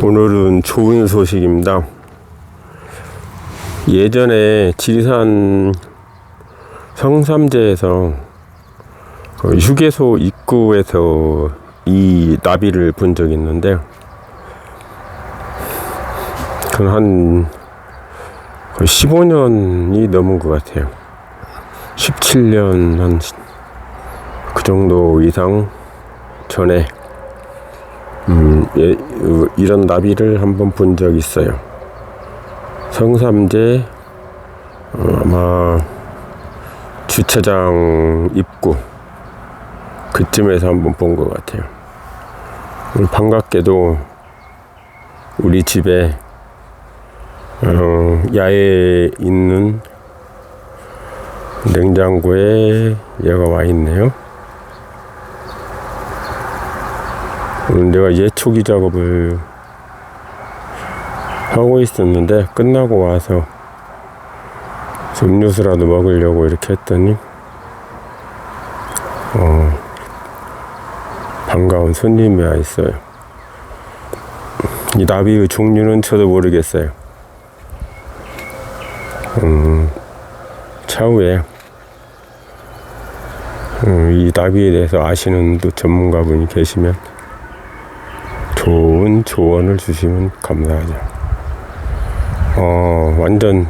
오늘은 좋은 소식입니다. 예전에 지리산 성삼재에서 휴게소 입구에서 이 나비를 본 적이 있는데, 그건 거의 15년이 넘은 것 같아요. 17년 한 그 정도 이상 전에 이런 나비를 한번 본 적이 있어요. 성삼재 아마 주차장 입구 그쯤에서 한번 본 것 같아요. 반갑게도 우리 집에 야외에 있는 냉장고에 얘가 와 있네요. 오늘 내가 예초기 작업을 하고 있었는데 끝나고 와서 음료수라도 먹으려고 이렇게 했더니 반가운 손님이 와 있어요. 이 나비의 종류는 저도 모르겠어요. 차후에 이 나비에 대해서 아시는 또 전문가분이 계시면 좋은 조언을 주시면 감사하죠. 완전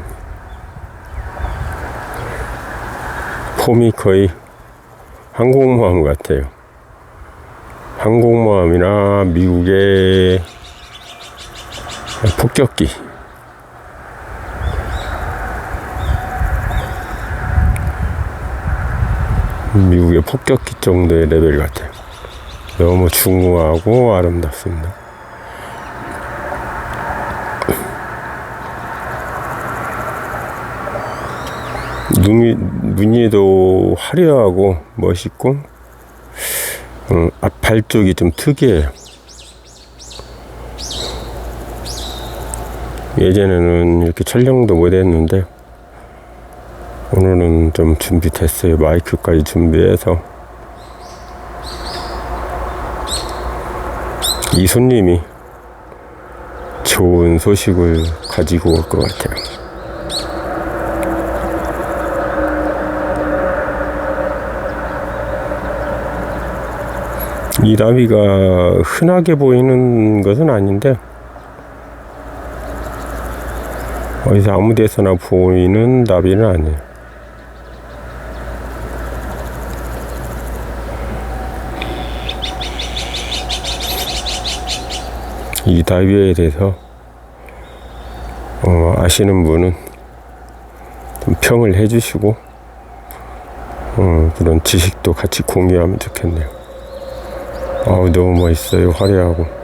폼이 거의 항공모함 같아요. 항공모함이나 미국의 폭격기, 미국의 폭격기 정도의 레벨 같아요. 너무 중후하고 아름답습니다. 무늬도 화려하고 멋있고, 앞발 쪽이 좀 특이해요. 예전에는 이렇게 촬영도 못 했는데 오늘은 좀 준비됐어요. 마이크까지 준비해서. 이 손님이 좋은 소식을 가지고 올 것 같아요. 이 나비가 흔하게 보이는 것은 아닌데 어디서 아무 데서나 보이는 나비는 아니에요. 이 나비에 대해서 아시는 분은 좀 평을 해주시고 그런 지식도 같이 공유하면 좋겠네요. 너무 멋있어요. 화려하고.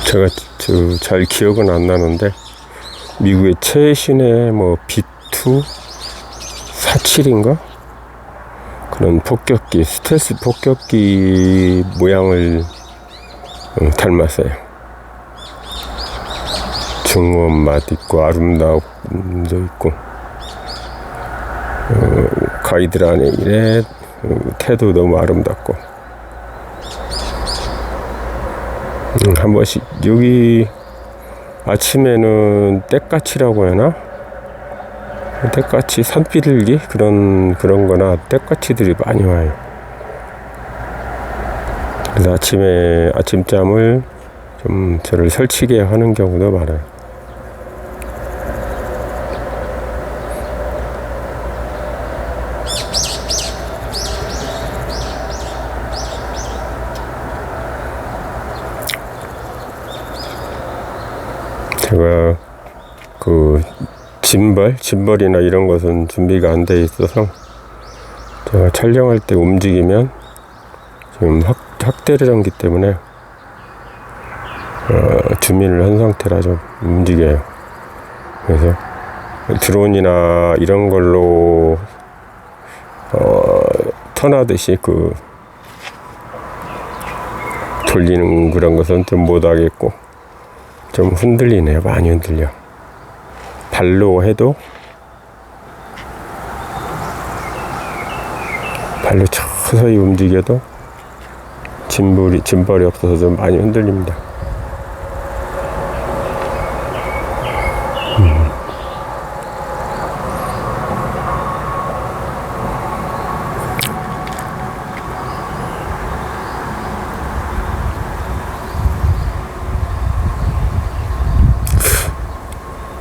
제가 잘 기억은 안 나는데 미국의 최신의 B2 47인가? 그런 폭격기, 스텔스 폭격기 모양을 닮았어요. 중후한 맛 있고 아름다움도 있고, 가이드 안에 이래 태도 너무 아름답고. 한 번씩 여기 아침에는 떼까치라고 하나? 떼까치, 산비둘기 그런 거나 떼까치들이 많이 와요. 그래서 아침에 아침잠을 좀 저를 설치게 하는 경우도 많아요. 제가 짐벌이나 이런 것은 준비가 안 돼 있어서 제가 촬영할 때 움직이면 지금 학대전기 때문에 주민을 한 상태라 좀 움직여요. 그래서 드론이나 이런 걸로 턴하듯이 돌리는 그런 것은 좀 못하겠고, 좀 흔들리네요. 많이 흔들려. 발로 해도, 발로 서서히 움직여도 짐벌이 없어서 좀 많이 흔들립니다.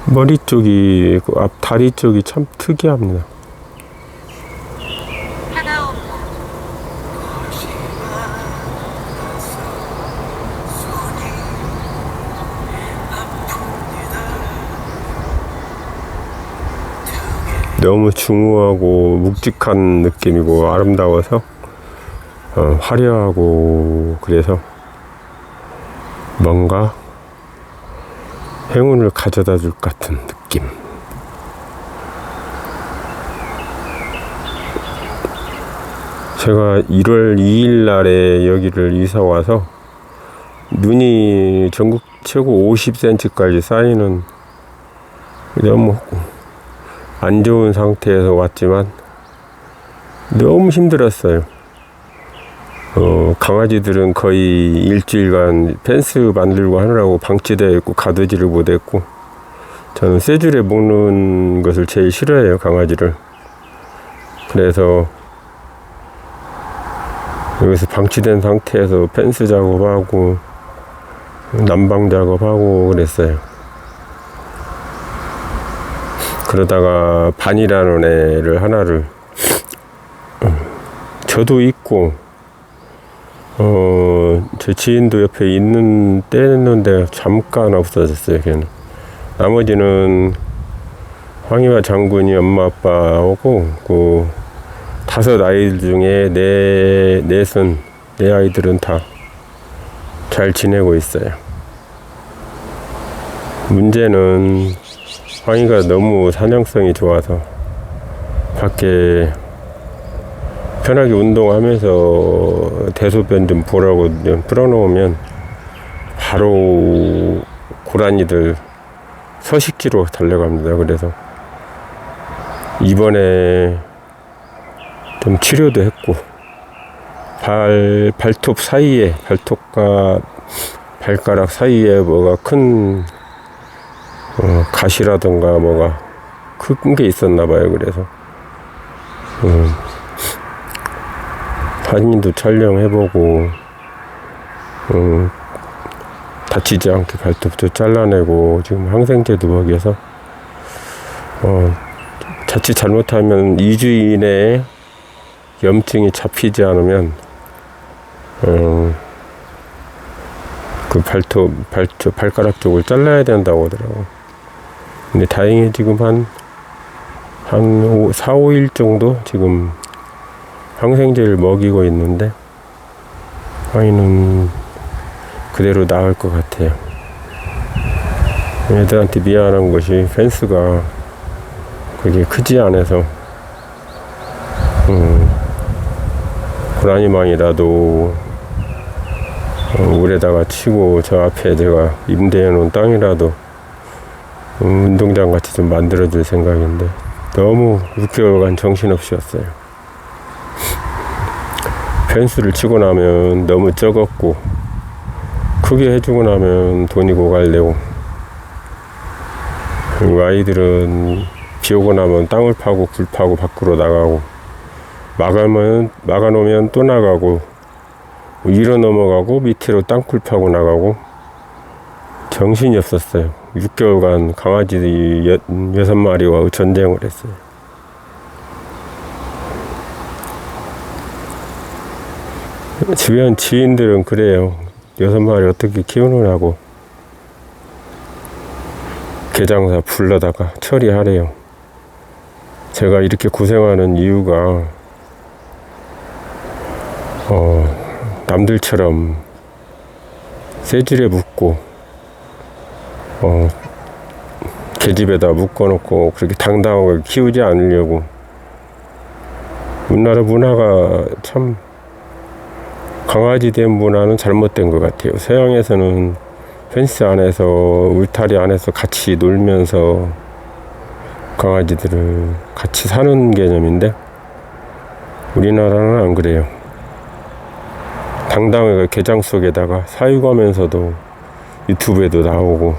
머리 쪽이, 앞 다리 쪽이 참 특이합니다. 너무 중후하고 묵직한 느낌이고 아름다워서 화려하고, 그래서 뭔가 행운을 가져다 줄 것 같은 느낌. 제가 1월 2일 날에 여기를 이사 와서 눈이 전국 최고 50cm까지 쌓이는, 너무 안 좋은 상태에서 왔지만 너무 힘들었어요. 강아지들은 거의 일주일간 펜스 만들고 하느라고 방치되어 있고 가두지를 못했고, 저는 쇠줄에 묶는 것을 제일 싫어해요, 강아지를. 그래서 여기서 방치된 상태에서 펜스 작업하고 난방 작업하고 그랬어요. 그러다가 반이라는 애를 하나를, 저도 있고 제 지인도 옆에 있는 때였는데 잠깐 없어졌어요. 걔는. 나머지는 황희화 장군이 엄마 아빠하고 그 5 아이들 중에 네 아이들은 다 잘 지내고 있어요. 문제는 황희가 너무 사냥성이 좋아서 밖에 편하게 운동하면서 대소변 좀 보라고 좀 풀어놓으면 바로 고라니들 서식지로 달려갑니다. 그래서 이번에 좀 치료도 했고, 발톱 사이에, 발톱과 발가락 사이에 뭐가 큰 가시라든가 뭐가 큰 게 있었나 봐요. 그래서 사진도 촬영해보고, 다치지 않게 발톱도 잘라내고, 지금 항생제도 먹여서, 자칫 잘못하면 2주 이내에 염증이 잡히지 않으면, 그 발가락 쪽을 잘라야 된다고 하더라고. 근데 다행히 지금 한 4, 5일 정도 지금 항생제를 먹이고 있는데, 아이는 그대로 나을 것 같아요. 애들한테 미안한 것이 펜스가 그게 크지 않아서, 고라니망이라도 물에다가 치고 저 앞에 제가 임대해 놓은 땅이라도 운동장 같이 좀 만들어 줄 생각인데, 너무 6개월간 정신없이 왔어요. 펜스를 치고 나면 너무 적었고, 크게 해주고 나면 돈이 고갈되고, 그리고 아이들은 비 오고 나면 땅을 파고 굴 파고 밖으로 나가고, 막아놓으면 또 나가고, 위로 넘어가고 밑으로 땅굴 파고 나가고, 정신이 없었어요. 6개월간 강아지 6마리와 전쟁을 했어요. 주변 지인들은 그래요. 6마리 어떻게 키우느냐고 개장사 불러다가 처리하래요. 제가 이렇게 고생하는 이유가 남들처럼 쇠줄에 묶고 계집에다 묶어놓고 그렇게 당당하게 키우지 않으려고. 우리나라 문화가 참 강아지된 문화는 잘못된 것 같아요. 서양에서는 펜스 안에서 울타리 안에서 같이 놀면서 강아지들을 같이 사는 개념인데 우리나라는 안 그래요. 당당하게 개장 속에다가 사육하면서도 유튜브에도 나오고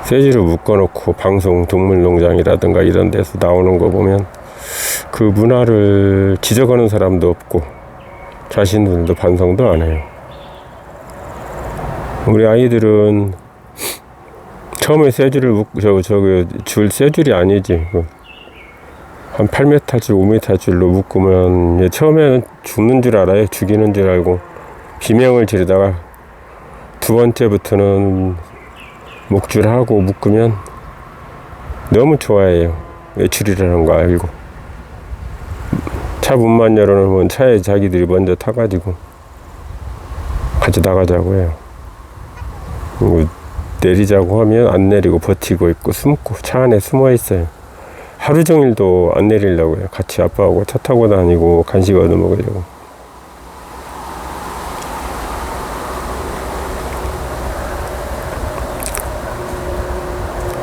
쇠지를 묶어놓고 방송 동물농장이라든가 이런 데서 나오는 거 보면 그 문화를 지적하는 사람도 없고 자신들도 반성도 안 해요. 우리 아이들은 처음에 쇠줄을 줄 쇠줄이 아니지. 한 8m 줄, 5m 줄로 묶으면 처음에는 죽는 줄 알아요. 죽이는 줄 알고 비명을 지르다가 두 번째부터는 목줄하고 묶으면 너무 좋아해요. 외출이라는 거 알고. 차 문만 열어놓으면 차에 자기들이 먼저 타가지고 같이 나가자고 해요. 그리고 내리자고 하면 안 내리고 버티고 있고 숨고 차 안에 숨어 있어요. 하루 종일도 안 내리려고 해요. 같이 아빠하고 차 타고 다니고 간식 얻어 먹으려고.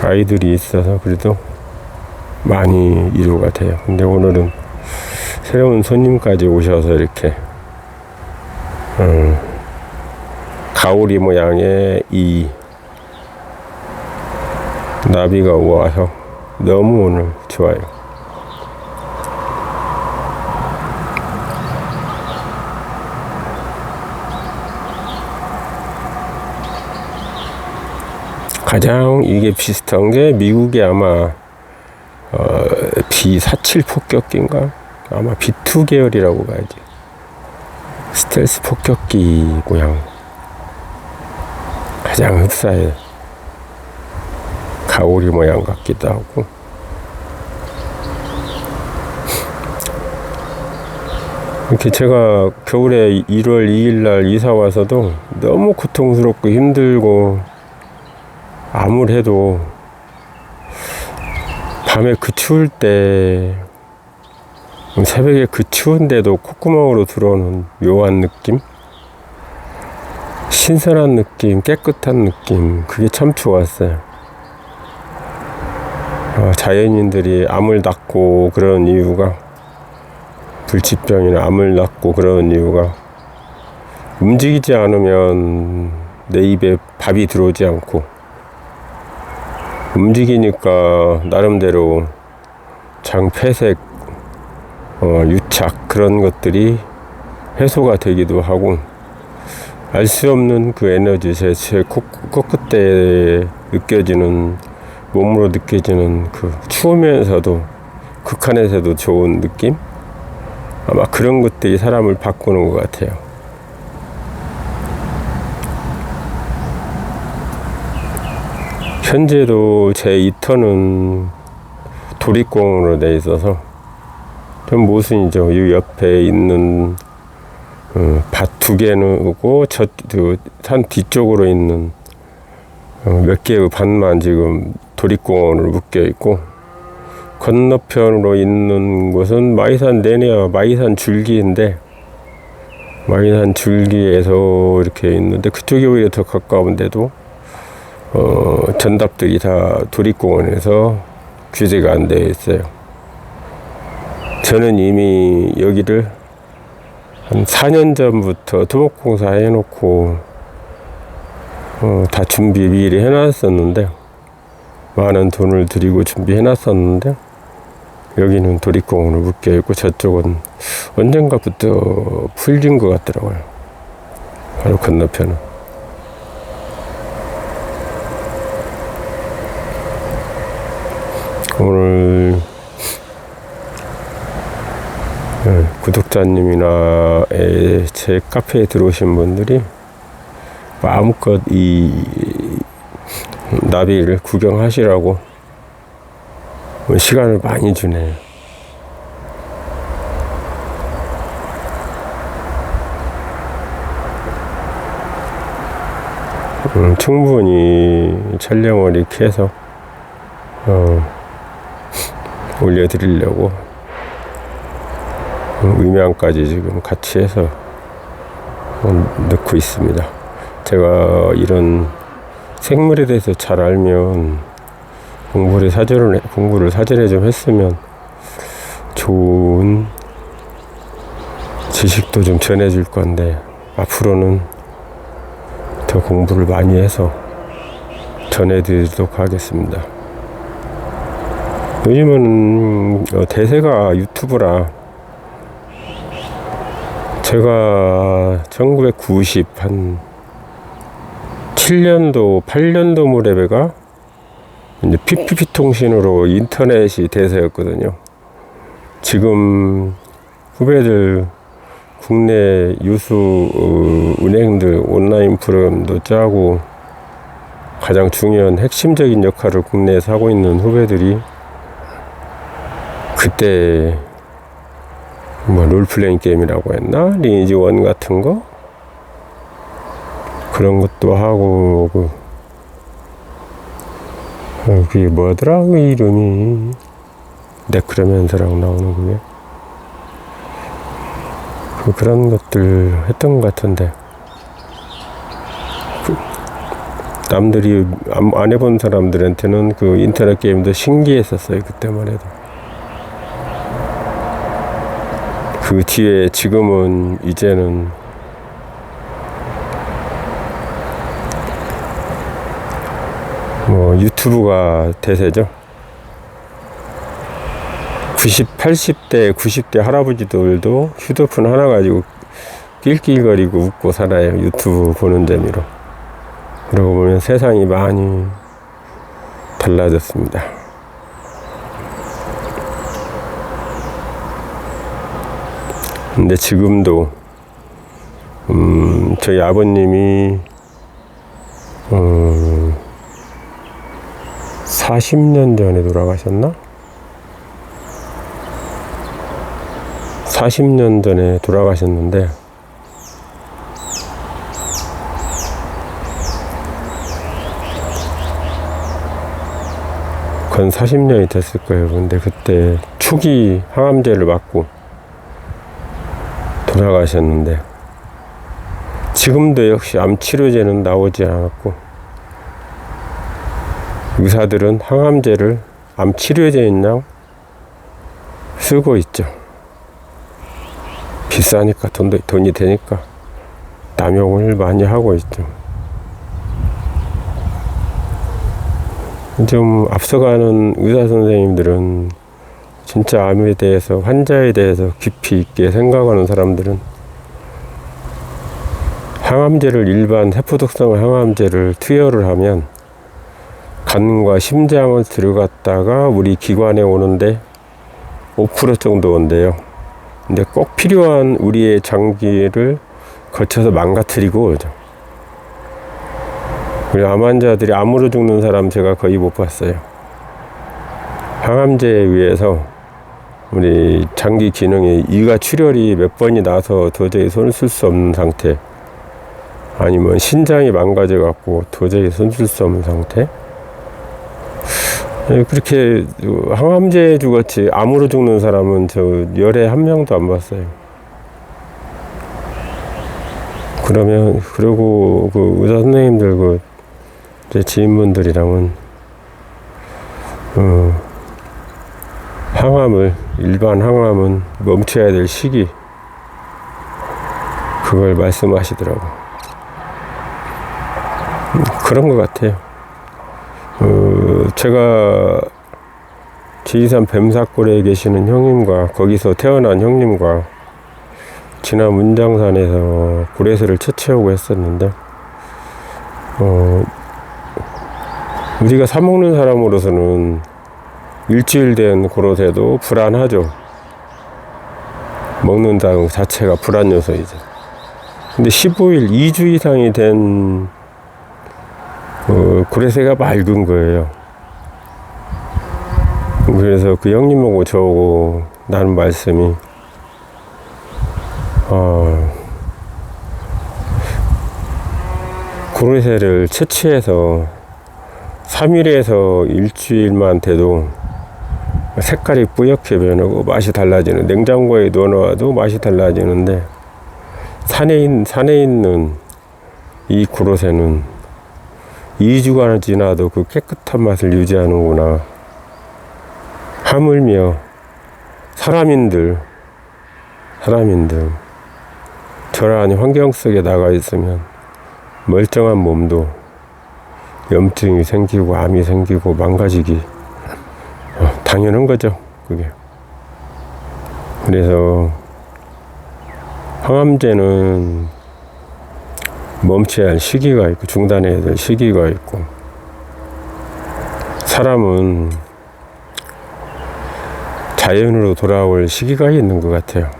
아이들이 있어서 그래도 많이 위로가 돼요. 근데 오늘은 새로운 손님까지 오셔서 이렇게 가오리 모양의 이 나비가 와서 너무 오늘 좋아요. 가장 이게 비슷한 게 미국의 아마 B47 폭격기인가? 아마 B2 계열이라고 봐야지. 스텔스 폭격기 모양 가장 흡사해. 가오리 모양 같기도 하고. 이렇게 제가 겨울에 1월 2일 날 이사 와서도 너무 고통스럽고 힘들고 아무래도 밤에 그 추울 때 새벽에 그 추운데도 콧구멍으로 들어오는 묘한 느낌, 신선한 느낌, 깨끗한 느낌, 그게 참 좋았어요. 자연인들이 암을 낳고 그런 이유가, 불치병이나 암을 낳고 그런 이유가 움직이지 않으면 내 입에 밥이 들어오지 않고 움직이니까 나름대로 장폐색, 유착 그런 것들이 해소가 되기도 하고, 알 수 없는 그 에너지, 제 코끝에 느껴지는, 몸으로 느껴지는 그 추우면서도 극한에서도 좋은 느낌? 아마 그런 것들이 사람을 바꾸는 것 같아요. 현재도 제 2터는 도립공원으로 되어 있어서 좀 모순이죠. 이 옆에 있는 밭 2개고 산 뒤쪽으로 있는 몇 개의 밭만 지금 도립공원으로 묶여 있고, 건너편으로 있는 곳은 마이산 내내와 마이산 줄기인데, 마이산 줄기에서 이렇게 있는데 그쪽이 오히려 더 가까운데도 전답들이 다 도립공원에서 규제가 안 되어 있어요. 저는 이미 여기를 한 4년 전부터 토목공사 해놓고 다 준비 미리 해놨었는데, 많은 돈을 들이고 준비해놨었는데, 여기는 도립공원으로 묶여있고 저쪽은 언젠가부터 풀린 것 같더라고요. 바로 건너편은. 오늘 구독자님이나 제 카페에 들어오신 분들이 마음껏 이 나비를 구경하시라고 시간을 많이 주네요. 충분히 촬영을 이렇게 해서 올려드리려고 음향까지 지금 같이 해서 넣고 있습니다. 제가 이런 생물에 대해서 잘 알면 공부를 사전에 좀 했으면 좋은 지식도 좀 전해줄 건데, 앞으로는 더 공부를 많이 해서 전해드리도록 하겠습니다. 요즘은 대세가 유튜브라, 제가 1990 한 7년도 8년도 무렵에가 이제 PPP 통신으로 인터넷이 대세였거든요. 지금 후배들, 국내 유수 은행들 온라인 프로그램도 짜고 가장 중요한 핵심적인 역할을 국내에서 하고 있는 후배들이 그때 뭐 롤플레잉 게임이라고 했나? 리니지 1 같은 거? 그런 것도 하고, 그게 뭐더라, 그 이름이. 네크로맨서랑 나오는 그게. 그런 것들 했던 것 같은데. 남들이 안 해본 사람들한테는 그 인터넷 게임도 신기했었어요, 그때만 해도. 그 뒤에 지금은 이제는 뭐 유튜브가 대세죠. 80대, 90대 할아버지들도 휴대폰 하나 가지고 낄낄거리고 웃고 살아요. 유튜브 보는 재미로. 그러고 보면 세상이 많이 달라졌습니다. 근데 지금도 저희 아버님이 40년 전에 돌아가셨나? 40년 전에 돌아가셨는데, 건 40년이 됐을 거예요. 근데 그때 초기 항암제를 맞고 돌아가셨는데, 지금도 역시 암 치료제는 나오지 않았고, 의사들은 항암제를 암 치료제인 양 쓰고 있죠. 비싸니까, 돈이 되니까 남용을 많이 하고 있죠. 좀 앞서가는 의사 선생님들은 진짜 암에 대해서, 환자에 대해서 깊이 있게 생각하는 사람들은 항암제를, 일반 세포독성 항암제를 투여를 하면 간과 심장을 들어갔다가 우리 기관에 오는데 5% 정도 온대요. 근데 꼭 필요한 우리의 장기를 거쳐서 망가뜨리고 오죠. 그리고 암 환자들이 암으로 죽는 사람 제가 거의 못 봤어요. 항암제에 의해서 우리 장기 기능이, 이가 출혈이 몇 번이 나서 도저히 손을 쓸 수 없는 상태, 아니면 신장이 망가져 갖고 도저히 손 쓸 수 없는 상태, 그렇게 항암제 죽었지 암으로 죽는 사람은 저 열에 한 명도 안 봤어요. 그러고 그 의사 선생님들, 제 지인분들이랑은 일반 항암은 멈춰야 될 시기, 그걸 말씀하시더라고. 그런 것 같아요. 제가 지리산 뱀사골에 계시는 형님과, 거기서 태어난 형님과 지난 문장산에서 고래새를 채취하고 했었는데, 우리가 사먹는 사람으로서는 일주일 된 고래새도 불안하죠. 먹는다는 자체가 불안 요소이죠. 근데 15일, 2주 이상이 된 고래새가 맑은 거예요. 그래서 그 형님하고 저하고 나눈 말씀이, 고래새를 채취해서 3일에서 일주일만 돼도 색깔이 뿌옇게 변하고 맛이 달라지는, 냉장고에 넣어놔도 맛이 달라지는데, 산에 있는 이 그릇에는 2주가 지나도 그 깨끗한 맛을 유지하는구나. 하물며 사람인들 저러한 환경 속에 나가 있으면 멀쩡한 몸도 염증이 생기고 암이 생기고 망가지기 당연한 거죠, 그게. 그래서 항암제는 멈춰야 할 시기가 있고 중단해야 될 시기가 있고, 사람은 자연으로 돌아올 시기가 있는 것 같아요.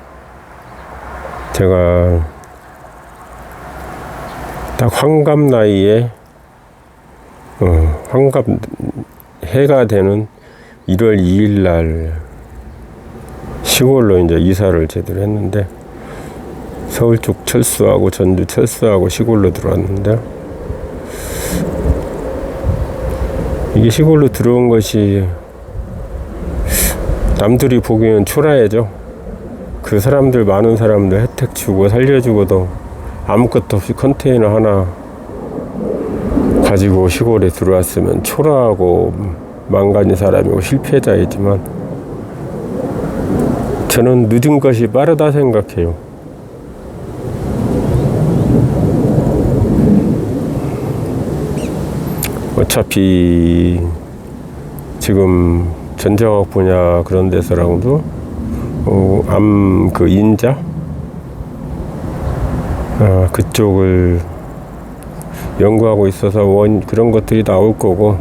제가 딱 환갑 나이에 환갑 해가 되는 1월 2일 날 시골로 이제 이사를 제대로 했는데, 서울 쪽 철수하고 전주 철수하고 시골로 들어왔는데, 이게 시골로 들어온 것이 남들이 보기엔 초라해져. 그 사람들, 많은 사람들 혜택 주고 살려주고도 아무것도 없이 컨테이너 하나 가지고 시골에 들어왔으면 초라하고 망가진 사람이고 실패자이지만, 저는 늦은 것이 빠르다 생각해요. 어차피 지금 전자과학 분야 그런 데서랑도 암 그 인자 그쪽을 연구하고 있어서 그런 것들이 나올 거고,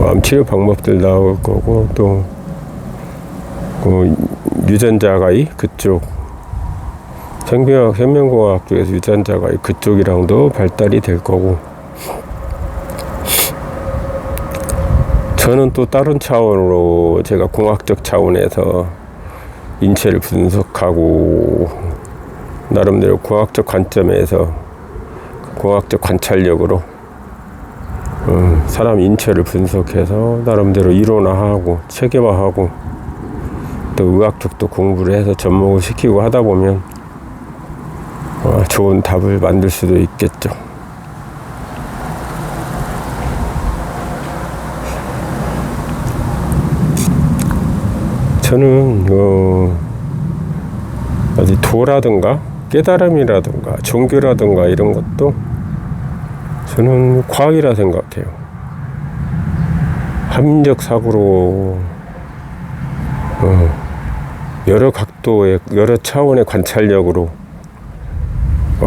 암 치료 방법들 나올 거고, 또 유전자가이 그쪽 생명공학 쪽에서 유전자가이 그쪽이랑도 발달이 될 거고, 저는 또 다른 차원으로 제가 공학적 차원에서 인체를 분석하고 나름대로 공학적 관점에서 공학적 관찰력으로 사람 인체를 분석해서 나름대로 이론화하고 체계화하고 또 의학 쪽도 공부를 해서 접목을 시키고 하다 보면 좋은 답을 만들 수도 있겠죠. 저는 어디 도라든가 깨달음이라든가 종교라든가 이런 것도 저는 과학이라 생각해요. 합리적 사고로 여러 각도의 여러 차원의 관찰력으로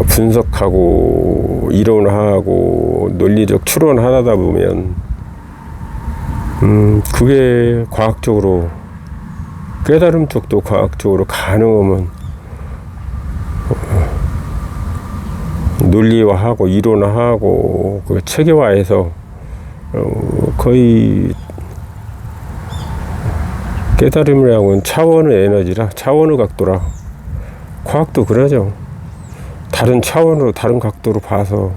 분석하고 이론화하고 논리적 추론하다 보면 그게 과학적으로, 깨달음 쪽도 과학적으로 가능하면 논리화하고 이론화하고 그 체계화해서 거의 깨달음이라고는 차원의 에너지라, 차원의 각도라. 과학도 그러죠. 다른 차원으로 다른 각도로 봐서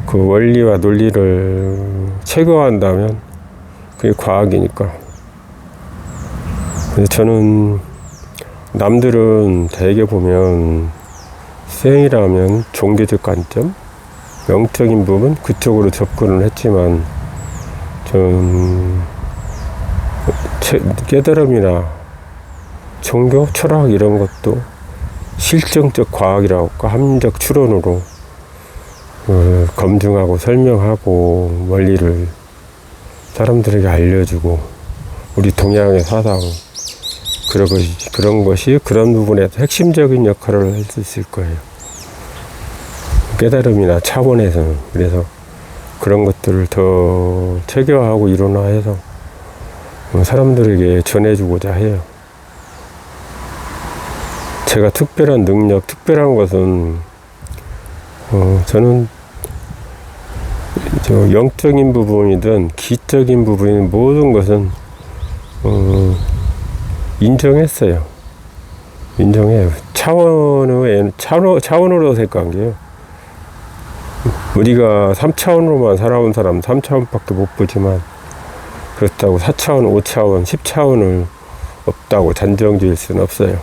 그 원리와 논리를 체계화한다면 그게 과학이니까. 그래서 저는 남들은 대개 보면 생이라면 종교적 관점, 영적인 부분 그쪽으로 접근을 했지만, 저는 깨달음이나 종교, 철학 이런 것도 실증적 과학이라고 할까, 합리적 추론으로 검증하고 설명하고 원리를 사람들에게 알려주고, 우리 동양의 사상 그런 것이 그런 부분에서 핵심적인 역할을 할 수 있을 거예요. 깨달음이나 차원에서는. 그래서 그런 것들을 더 체계화하고 이론화해서 사람들에게 전해주고자 해요. 제가 특별한 능력, 특별한 것은 저는 영적인 부분이든 기적인 부분이든 모든 것은 인정했어요. 인정해요. 차원으로 생각한 게요. 우리가 3차원으로만 살아온 사람 3차원밖에 못 보지만, 그렇다고 4차원, 5차원, 10차원을 없다고 단정 지을 수는 없어요.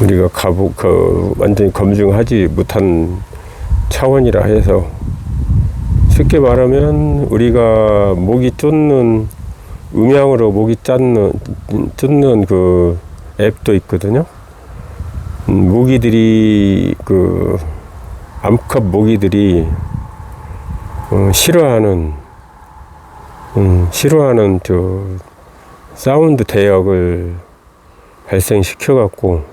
우리가 완전히 검증하지 못한 차원이라 해서, 쉽게 말하면 우리가 모기 쫓는, 음향으로 모기 쫓는 그 앱도 있거든요. 모기들이, 암컷 모기들이 싫어하는 저 사운드 대역을 발생시켜 갖고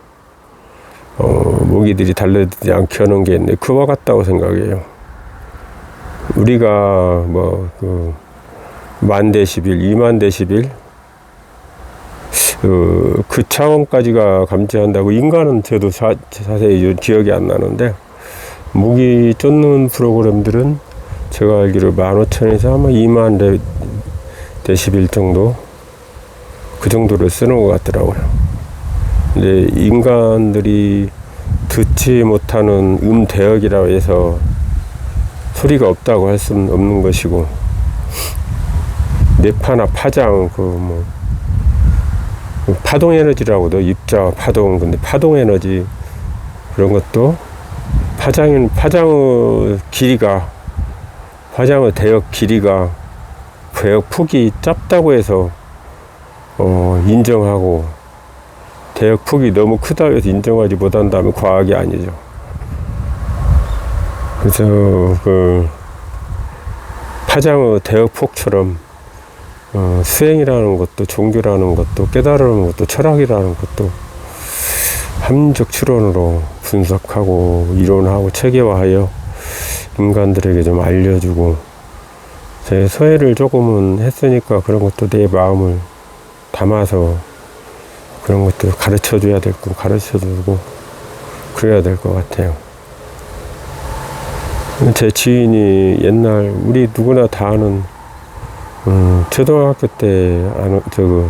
모기들이 달라들지 않게 하는 게 있는데, 그와 같다고 생각해요. 우리가 10,000데시벨, 20,000데시벨 그 차원까지가 감지한다고, 인간은 저도 자세히 기억이 안 나는데, 모기 쫓는 프로그램들은 제가 알기로 15,000에서 아마 20,000데시벨 정도, 그 정도를 쓰는 것 같더라고요. 근데 인간들이 듣지 못하는 대역이라고 해서 소리가 없다고 할 수는 없는 것이고, 뇌파나 파장, 파동 에너지라고도, 입자 파동, 근데 파동 에너지, 그런 것도 파장의 대역 길이가 대역 폭이 짧다고 해서 인정하고, 대역 폭이 너무 크다고 해서 인정하지 못한다면 과학이 아니죠. 그래서 파장의 대역 폭처럼 수행이라는 것도, 종교라는 것도, 깨달음이라는 것도, 철학이라는 것도 합리적 추론으로 분석하고 이론하고 체계화하여 인간들에게 좀 알려주고, 제 서예를 조금은 했으니까 그런 것도 내 마음을 담아서 그런 것들 가르쳐줘야 될 거 가르쳐주고 그래야 될 것 같아요. 제 지인이 옛날, 우리 누구나 다 아는 초등학교 때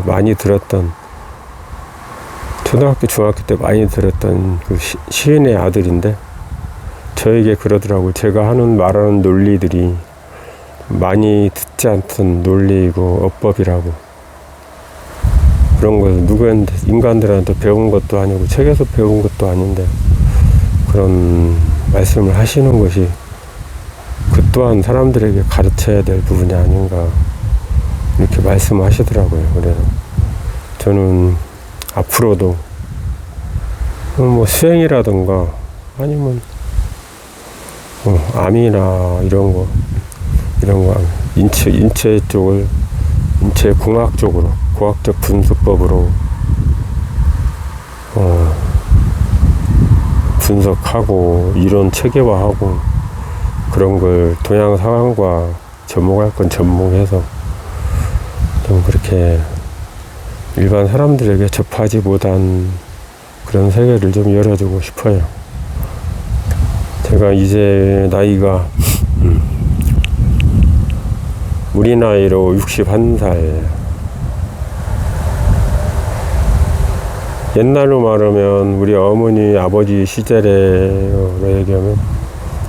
많이 들었던, 초등학교 중학교 때 많이 들었던 그 시인의 아들인데, 저에게 그러더라고요. 제가 말하는 논리들이 많이 듣지 않던 논리이고 어법이라고. 그런 것을 인간들한테 배운 것도 아니고 책에서 배운 것도 아닌데 그런 말씀을 하시는 것이, 그 또한 사람들에게 가르쳐야 될 부분이 아닌가, 이렇게 말씀하시더라고요. 그래서 저는 앞으로도 수행이라든가 아니면 암이나 이런 거 인체 쪽을, 인체 공학 쪽으로, 과학적 분석법으로 분석하고 이론 체계화하고, 그런 걸 동양사관과 접목할 건 접목해서 좀 그렇게 일반 사람들에게 접하지 못한 그런 세계를 좀 열어주고 싶어요. 제가 이제 나이가 우리 나이로 61살. 옛날로 말하면 우리 어머니, 아버지 시절에 얘기하면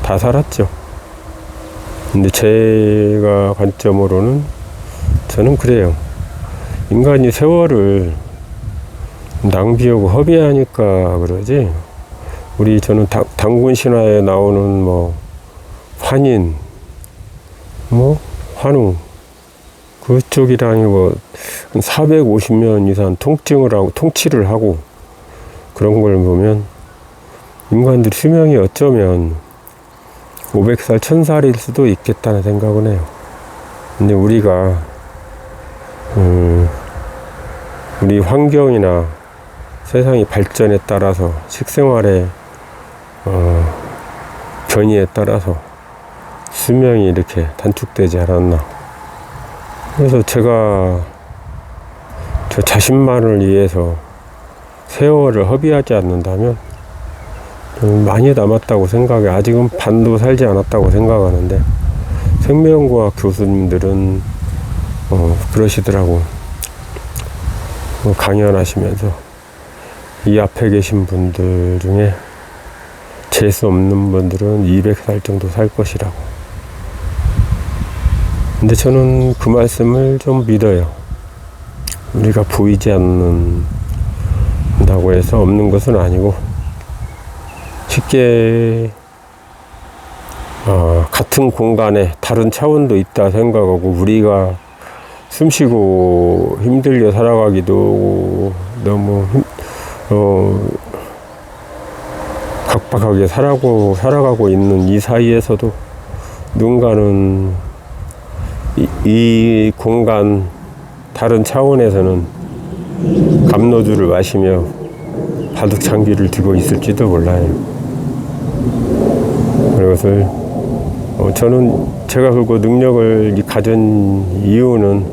다 살았죠. 근데 제가 관점으로는 저는 그래요. 인간이 세월을 낭비하고 허비하니까 그러지, 저는 당군 신화에 나오는 환인, 환웅, 그쪽이랑이 한 450년 이상 통치를 하고 그런 걸 보면 인간들 수명이 어쩌면 500살, 1000살일 수도 있겠다는 생각은 해요. 근데 우리가 우리 환경이나 세상의 발전에 따라서, 식생활의 변이에 따라서 수명이 이렇게 단축되지 않았나. 그래서 제가 저 자신만을 위해서 세월을 허비하지 않는다면 많이 남았다고 생각해. 아직은 반도 살지 않았다고 생각하는데, 생명과학 교수님들은 그러시더라고. 강연하시면서 이 앞에 계신 분들 중에 재수 없는 분들은 200살 정도 살 것이라고. 근데 저는 그 말씀을 좀 믿어요. 우리가 보이지 않는 한다고 해서 없는 것은 아니고, 쉽게 같은 공간에 다른 차원도 있다 생각하고, 우리가 숨쉬고 힘들게 살아가기도 너무 각박하게 살아가고 있는 이 사이에서도 누군가는 이 공간 다른 차원에서는 감로주를 마시며 바둑창기를 들고 있을지도 몰라요. 그것을 저는 제가 그 능력을 가진 이유는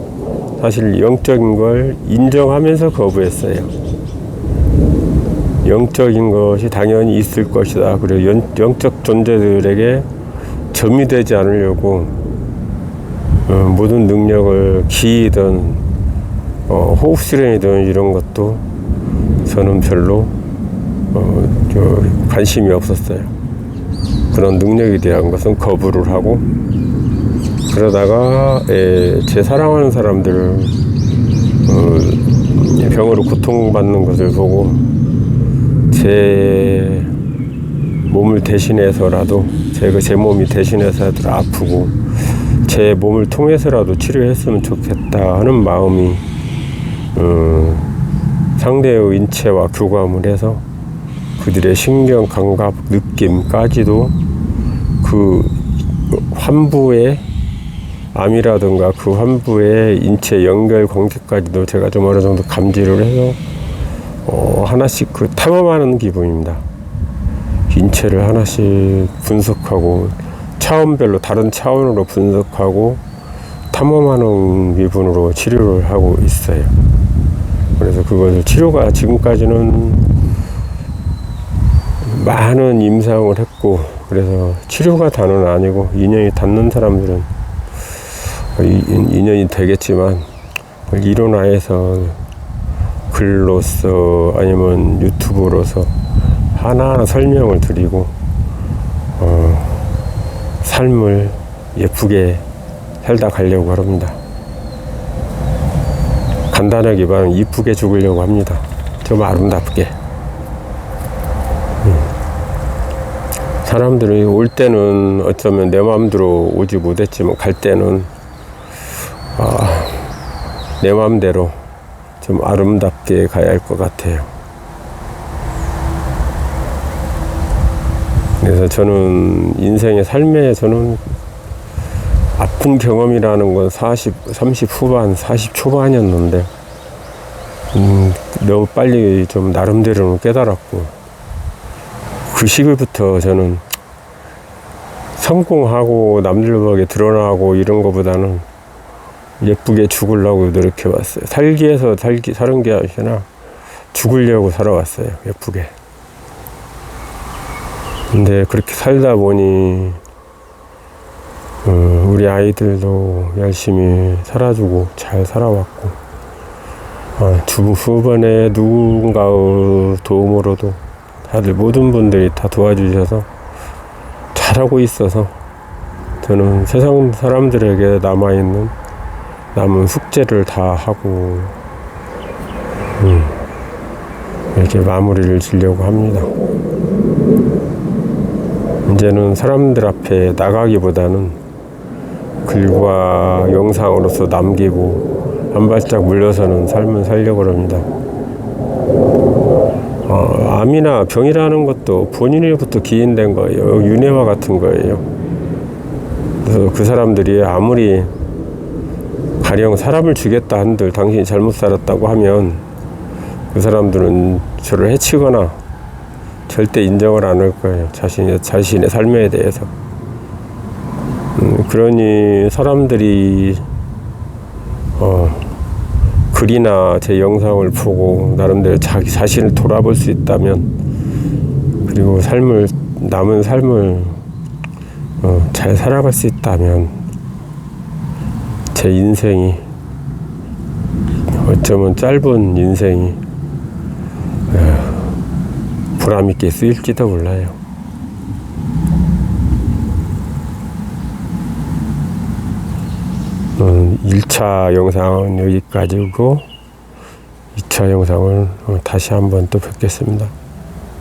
사실 영적인 걸 인정하면서 거부했어요. 영적인 것이 당연히 있을 것이다. 그리고 영적 존재들에게 점이 되지 않으려고 모든 능력을 기이든 호흡 수련이든 이런 것도 저는 별로 관심이 없었어요. 그런 능력에 대한 것은 거부를 하고, 그러다가 제 사랑하는 사람들 병으로 고통받는 것을 보고 제 몸을 대신해서라도 제 몸이 대신해서라도 아프고 제 몸을 통해서라도 치료했으면 좋겠다 하는 마음이 상대의 인체와 교감을 해서 그들의 신경, 감각, 느낌까지도 그 환부의 암이라든가 그 환부의 인체 연결 관계까지도 제가 좀 어느 정도 감지를 해서 하나씩 그 탐험하는 기분입니다. 인체를 하나씩 분석하고 차원별로 다른 차원으로 분석하고 탐험하는 기분으로 치료를 하고 있어요. 그래서 그것을 치료가 지금까지는 많은 임상을 했고, 그래서 치료가 다는 아니고 인연이 닿는 사람들은 인연이 되겠지만 이론화해서 글로서 아니면 유튜브로서 하나하나 설명을 드리고 삶을 예쁘게 살다 가려고 합니다. 간단하기만 이쁘게 죽으려고 합니다. 좀 아름답게. 사람들이 올 때는 어쩌면 내 마음대로 오지 못했지만 갈 때는 내 마음대로 좀 아름답게 가야 할 것 같아요. 그래서 저는 인생의 삶에 저는 아픈 경험이라는 건 30 후반, 40 초반이었는데 너무 빨리 좀 나름대로는 깨달았고, 그 시기부터 저는 성공하고 남들에게 드러나고 이런 것보다는 예쁘게 죽으려고 노력해왔어요. 살기 위해서 사는 게 아니라 죽으려고 살아왔어요. 예쁘게. 근데 그렇게 살다 보니 우리 아이들도 열심히 살아주고 잘 살아왔고, 주변에 누군가의 도움으로도 다들 모든 분들이 다 도와주셔서 잘하고 있어서 저는 세상 사람들에게 남은 숙제를 다 하고 이렇게 마무리를 지려고 합니다. 이제는 사람들 앞에 나가기보다는 글과 영상으로서 남기고 한 발짝 물러서는 삶을 살려고 합니다. 암이나 병이라는 것도 본인으로부터 기인된 거예요. 윤회와 같은 거예요. 그래서 그 사람들이 아무리 가령 사람을 죽였다 한들 당신이 잘못 살았다고 하면 그 사람들은 저를 해치거나 절대 인정을 안 할 거예요. 자신의 삶에 대해서. 그러니 사람들이 글이나 제 영상을 보고 나름대로 자기 자신을 돌아볼 수 있다면, 그리고 남은 삶을 잘 살아갈 수 있다면 제 인생이, 어쩌면 짧은 인생이 보람있게 쓰일지도 몰라요. 1차 영상은 여기까지고 2차 2차 영상을 다시 한번 또 뵙겠습니다.